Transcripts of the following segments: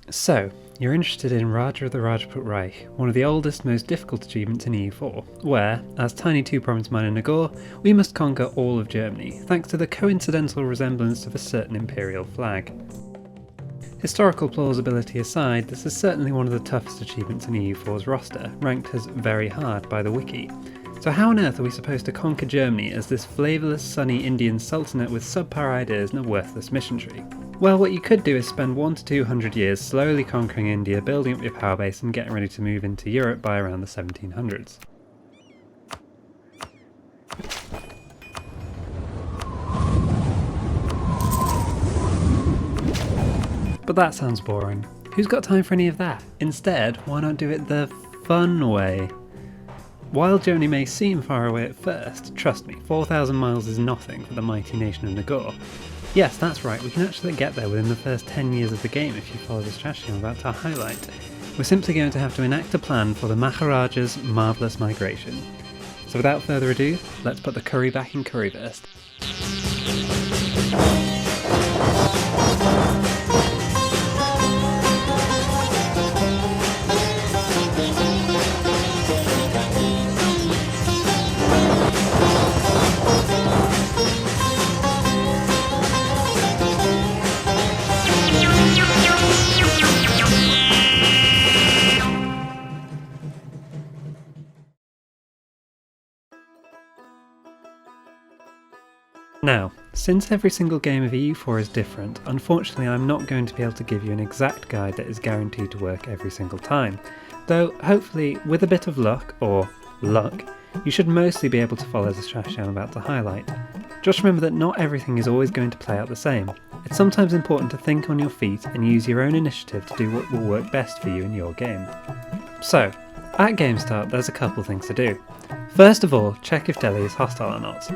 So, you're interested in Raja of the Rajput Reich, one of the oldest, most difficult achievements in EU4, where, as tiny two-province minor Nagor, we must conquer all of Germany, thanks to the coincidental resemblance of a certain imperial flag. Historical plausibility aside, this is certainly one of the toughest achievements in EU4's roster, ranked as very hard by the wiki. So how on earth are we supposed to conquer Germany as this flavourless, sunny Indian sultanate with subpar ideas and a worthless mission tree? Well, what you could do is spend 100 to 200 years slowly conquering India, building up your power base and getting ready to move into Europe by around the 1700s. But that sounds boring. Who's got time for any of that? Instead, why not do it the fun way? While Germany may seem far away at first, trust me, 4,000 miles is nothing for the mighty nation of Nagor. Yes, that's right, we can actually get there within the first 10 years of the game if you follow the strategy I'm about to highlight. We're simply going to have to enact a plan for the Maharaja's marvellous migration. So without further ado, let's put the curry back in Curryverse. Now, since every single game of EU4 is different, unfortunately I'm not going to be able to give you an exact guide that is guaranteed to work every single time, though hopefully with a bit of luck, or luck, you should mostly be able to follow the strategy I'm about to highlight. Just remember that not everything is always going to play out the same. It's sometimes important to think on your feet and use your own initiative to do what will work best for you in your game. So, at game start there's a couple things to do. First of all, check if Delhi is hostile or not.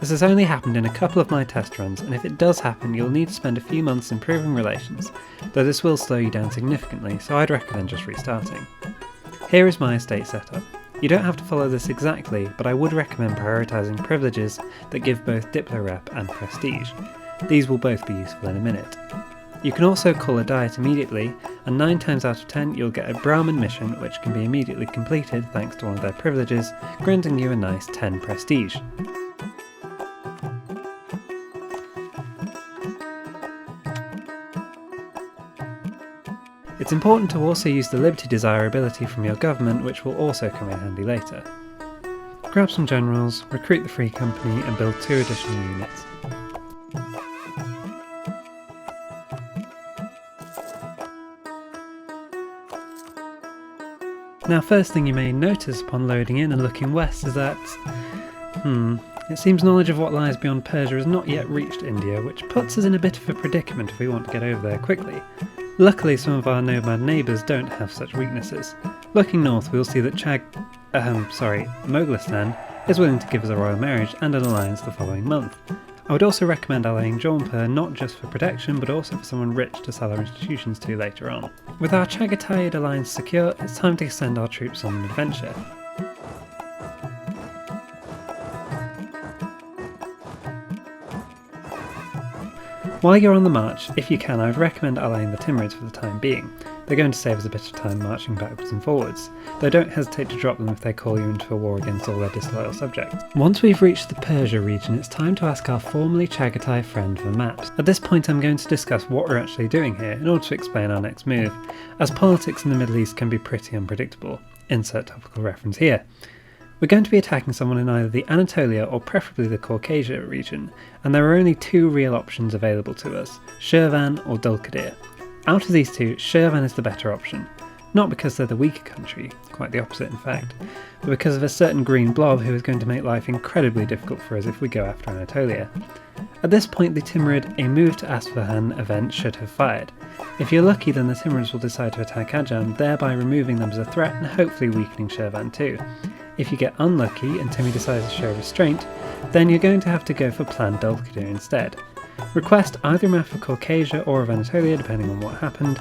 This has only happened in a couple of my test runs, and if it does happen you'll need to spend a few months improving relations, though this will slow you down significantly, so I'd recommend just restarting. Here is my estate setup. You don't have to follow this exactly, but I would recommend prioritising privileges that give both Diplo Rep and Prestige. These will both be useful in a minute. You can also call a diet immediately, and 9 times out of 10 you'll get a Brahmin mission which can be immediately completed thanks to one of their privileges, granting you a nice 10 Prestige. It's important to also use the Liberty desirability from your government, which will also come in handy later. Grab some generals, recruit the Free Company and build 2 additional units. Now, first thing you may notice upon loading in and looking west is that, it seems knowledge of what lies beyond Persia has not yet reached India, which puts us in a bit of a predicament if we want to get over there quickly. Luckily, some of our nomad neighbours don't have such weaknesses. Looking north, we'll see that Moghlistan is willing to give us a royal marriage and an alliance the following month. I would also recommend allying Jaunpur not just for protection, but also for someone rich to sell our institutions to later on. With our Chagatai alliance secure, it's time to send our troops on an adventure. While you're on the march, if you can, I would recommend allying the Timurids for the time being. They're going to save us a bit of time marching backwards and forwards, though don't hesitate to drop them if they call you into a war against all their disloyal subjects. Once we've reached the Persia region, it's time to ask our formerly Chagatai friend for maps. At this point I'm going to discuss what we're actually doing here in order to explain our next move, as politics in the Middle East can be pretty unpredictable. Insert topical reference here. We're going to be attacking someone in either the Anatolia or preferably the Caucasia region, and there are only 2 real options available to us, Shirvan or Dulkadir. Out of these 2, Shirvan is the better option, not because they're the weaker country, quite the opposite in fact, but because of a certain green blob who is going to make life incredibly difficult for us if we go after Anatolia. At this point the Timurid A Move to Asfahan event should have fired. If you're lucky then the Timurids will decide to attack Ajam, thereby removing them as a threat and hopefully weakening Shirvan too. If you get unlucky and Timmy decides to show restraint, then you're going to have to go for Plan Dulkadir instead. Request either a map for Caucasia or of Anatolia depending on what happened.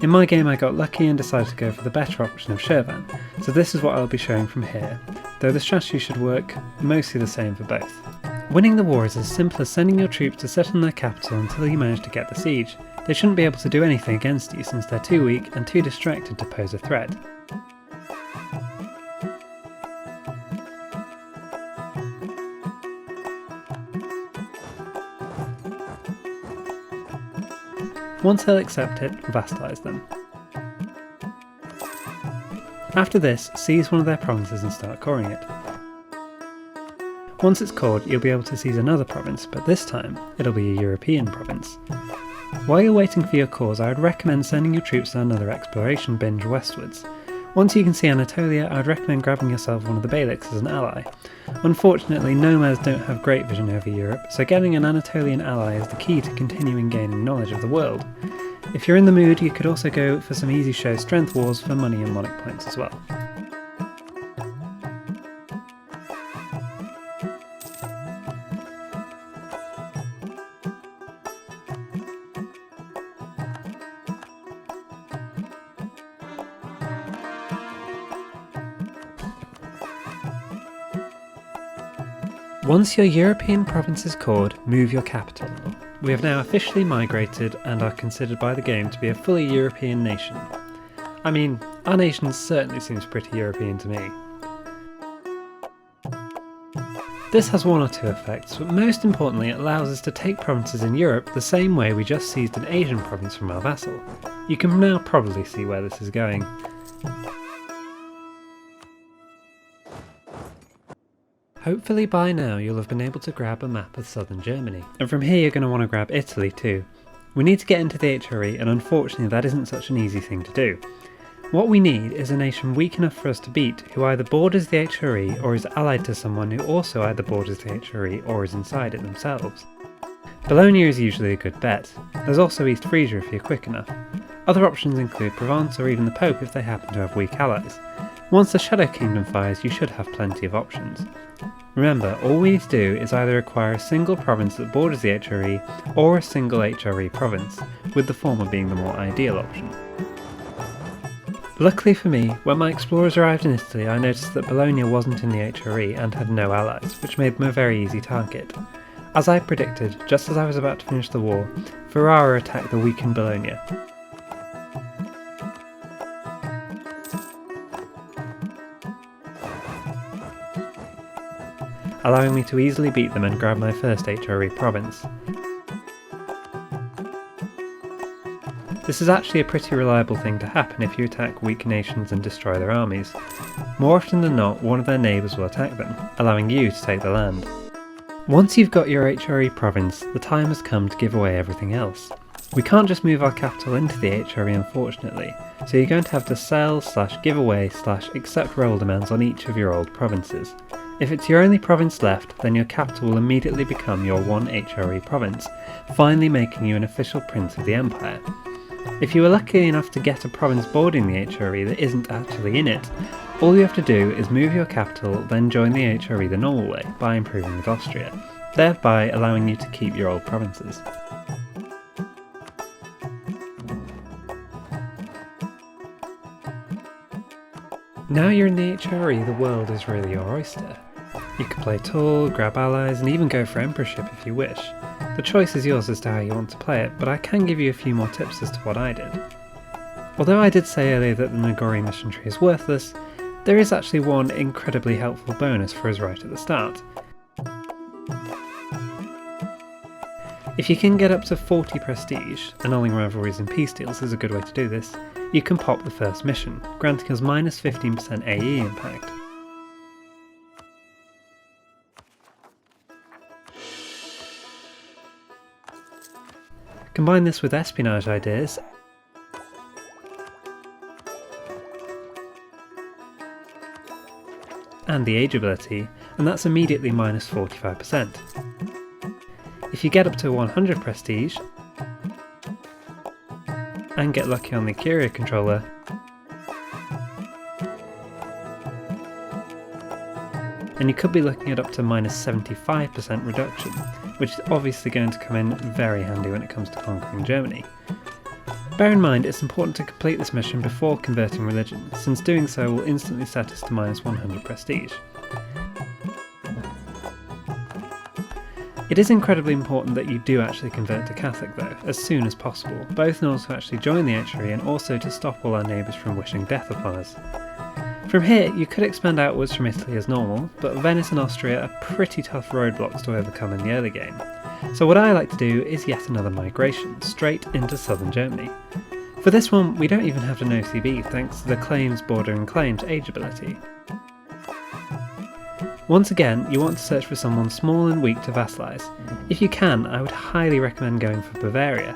In my game I got lucky and decided to go for the better option of Shirvan, so this is what I'll be showing from here, though the strategy should work mostly the same for both. Winning the war is as simple as sending your troops to sit on their capital until you manage to get the siege. They shouldn't be able to do anything against you since they're too weak and too distracted to pose a threat. Once they'll accept it, vassalize them. After this, seize one of their provinces and start coring it. Once it's cored, you'll be able to seize another province, but this time, it'll be a European province. While you're waiting for your cores, I would recommend sending your troops on another exploration binge westwards. Once you can see Anatolia, I would recommend grabbing yourself one of the Beyliks as an ally. Unfortunately, nomads don't have great vision over Europe, so getting an Anatolian ally is the key to continuing gaining knowledge of the world. If you're in the mood, you could also go for some easy show strength wars for money and monarch points as well. Once your European province is cored, move your capital. We have now officially migrated and are considered by the game to be a fully European nation. I mean, our nation certainly seems pretty European to me. This has one or two effects, but most importantly it allows us to take provinces in Europe the same way we just seized an Asian province from our vassal. You can now probably see where this is going. Hopefully by now you'll have been able to grab a map of southern Germany, and from here you're going to want to grab Italy too. We need to get into the HRE, and unfortunately that isn't such an easy thing to do. What we need is a nation weak enough for us to beat, who either borders the HRE or is allied to someone who also either borders the HRE or is inside it themselves. Bologna is usually a good bet. There's also East Frisia if you're quick enough. Other options include Provence or even the Pope if they happen to have weak allies. Once the Shadow Kingdom fires, you should have plenty of options. Remember, all we need to do is either acquire a single province that borders the HRE or a single HRE province, with the former being the more ideal option. Luckily for me, when my explorers arrived in Italy I noticed that Bologna wasn't in the HRE and had no allies, which made them a very easy target. As I predicted, just as I was about to finish the war, Ferrara attacked the weakened Bologna. Allowing me to easily beat them and grab my first HRE province. This is actually a pretty reliable thing to happen if you attack weak nations and destroy their armies. More often than not, one of their neighbours will attack them, allowing you to take the land. Once you've got your HRE province, the time has come to give away everything else. We can't just move our capital into the HRE unfortunately, so you're going to have to sell/give away/accept roll demands on each of your old provinces. If it's your only province left, then your capital will immediately become your one HRE province, finally making you an official prince of the empire. If you were lucky enough to get a province bordering the HRE that isn't actually in it, all you have to do is move your capital, then join the HRE the normal way, by improving with Austria, thereby allowing you to keep your old provinces. Now you're in the HRE, the world is really your oyster. You can play tall, grab allies, and even go for emperorship if you wish. The choice is yours as to how you want to play it, but I can give you a few more tips as to what I did. Although I did say earlier that the Nagori mission tree is worthless, there is actually one incredibly helpful bonus for us right at the start. If you can get up to 40 prestige, annulling rivalries and peace deals is a good way to do this, you can pop the first mission, granting us minus 15% AE impact. Combine this with espionage ideas, and the age ability, and that's immediately minus 45%. If you get up to 100 prestige, and get lucky on the Curia controller, and you could be looking at up to minus 75% reduction, which is obviously going to come in very handy when it comes to conquering Germany. Bear in mind it's important to complete this mission before converting religion, since doing so will instantly set us to minus 100 prestige. It is incredibly important that you do actually convert to Catholic though, as soon as possible, both in order to actually join the HRE and also to stop all our neighbours from wishing death upon us. From here, you could expand outwards from Italy as normal, but Venice and Austria are pretty tough roadblocks to overcome in the early game. So what I like to do is yet another migration, straight into southern Germany. For this one, we don't even have to know CB thanks to the claims border and claims age ability. Once again, you want to search for someone small and weak to vassalize. If you can, I would highly recommend going for Bavaria.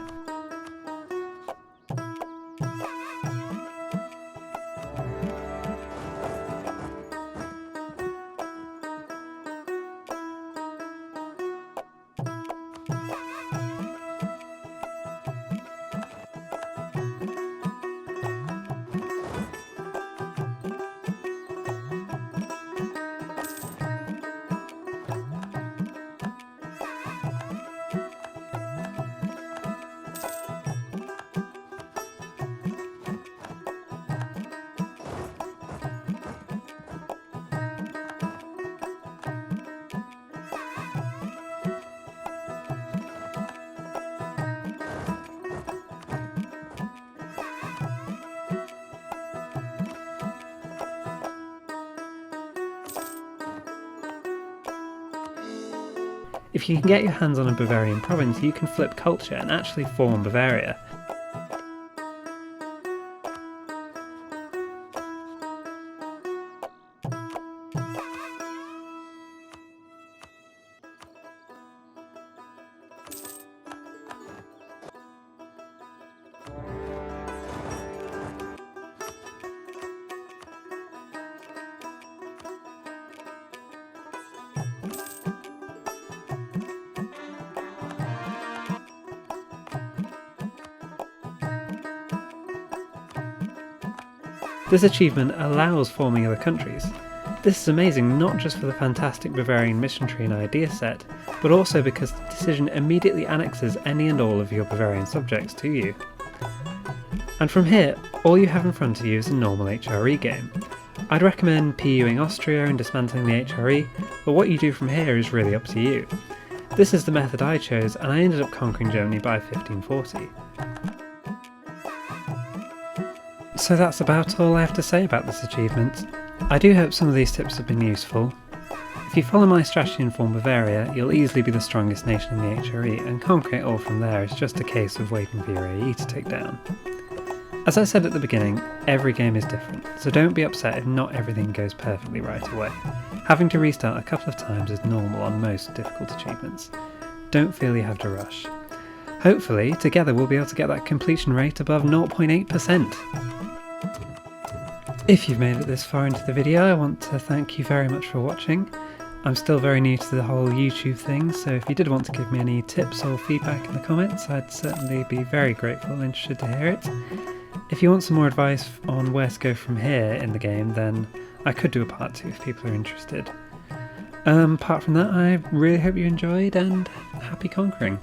If you can get your hands on a Bavarian province, you can flip culture and actually form Bavaria. This achievement allows forming other countries. This is amazing not just for the fantastic Bavarian mission tree and idea set, but also because the decision immediately annexes any and all of your Bavarian subjects to you. And from here, all you have in front of you is a normal HRE game. I'd recommend PUing Austria and dismantling the HRE, but what you do from here is really up to you. This is the method I chose, and I ended up conquering Germany by 1540. So that's about all I have to say about this achievement. I do hope some of these tips have been useful. If you follow my strategy and form Bavaria, you'll easily be the strongest nation in the HRE, and conquering it all from there is just a case of waiting for your AE to take down. As I said at the beginning, every game is different, so don't be upset if not everything goes perfectly right away. Having to restart a couple of times is normal on most difficult achievements. Don't feel you have to rush. Hopefully, together we'll be able to get that completion rate above 0.8%. If you've made it this far into the video, I want to thank you very much for watching. I'm still very new to the whole YouTube thing, so if you did want to give me any tips or feedback in the comments, I'd certainly be very grateful and interested to hear it. If you want some more advice on where to go from here in the game, then I could do a part 2 if people are interested. Apart from that, I really hope you enjoyed, and happy conquering.